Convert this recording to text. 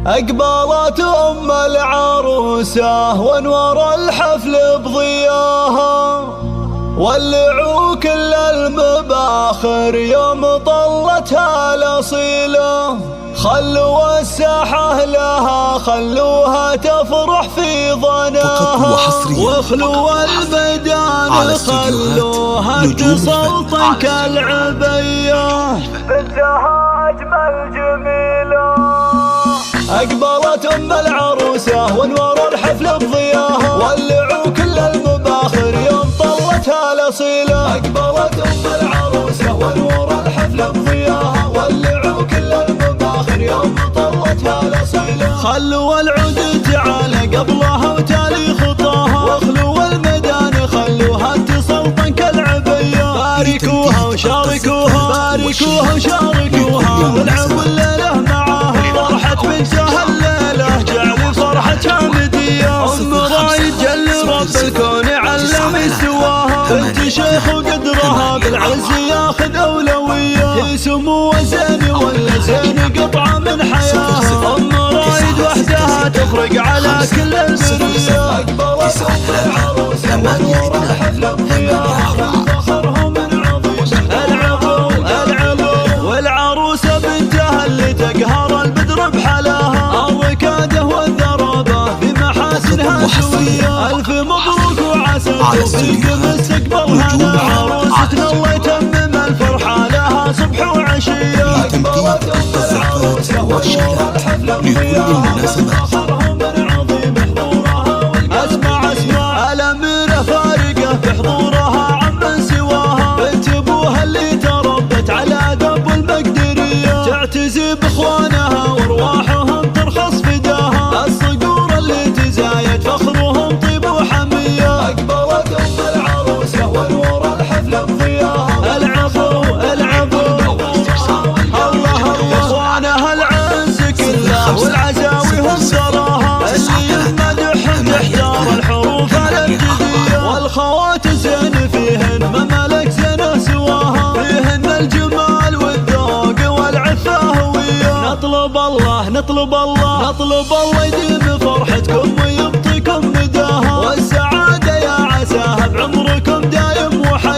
أقبلت أم العروسة وانور الحفل بضياها، ولعوا كل المباخر يوم طلتها الأصيلة. خلوا الساحة لها، خلوها تفرح في ظناها، واخلوا الميدان خلوها تسلطن كالعبية. بنتها أجمل جميلة. أقبلت أم العروسة وانور الحفل بضياها، ولعوا كل المباخر يوم طلتها الأصيلة. أقبلت أم العروسة وانور الحفل بضياها، ولعوا كل المباخر يوم طلتها الأصيلة. خلوا العود تعالى قبلها وتالي خطاها، واخلوا الميدان خلوها تسلطن كالعبية. باركوها وشاركوها، باركوها وشاركوها، والعبوا الليلة معاها. فرحة بنتها الليلة جعل فرحتها مدية. أم رايد جل رب الكون علم سواها، بنت شيخ وقدرها بالعز ياخذ أولوية. هي سمو زين ولا زين قطعة من حياها. أم رايد وحدها تفرق على كل البرية. أقبلت أم العروسة وانور الحفل بضياها، فخرهم من عظيم العبو العبو. والعروسة بنتها اللي تقهر البدر بحلاها، الركادة والذرابة في محاسنها سوية. ألف مبروك وعسى التوفيق مستقبلها. عروستنا الله يتمم الفرحة لها صبح وعشية. أقبلت أم العروسة وانور الحفل بضياها، فخرهم من عظيم حضورها. اسمع اسمع الأميرة فارقة في حضورها عمن سواها، بنت ابوها اللي تربت على درب المقدرية. تعتزي باخوانها وارواحهم ترخص فداها، الصقور اللي تزايد فخرهم طيب وحمية. أقبلت أم العروسة وانور الحفل بضياها، العبوا العبوا. الله الله اخوانها العنس كله والعزاوي هم تراها، اللي يمدح تحتار الحروف الابجدية. والخوات زين فيهن ما ملك زين سواها، فيهن الجمال والذوق والعفة هوية. نطلب الله نطلب الله نطلب الله يديم فرحتكم ويبطيكم مداها، والسعادة يا عساها بعمركم دايم وحياة.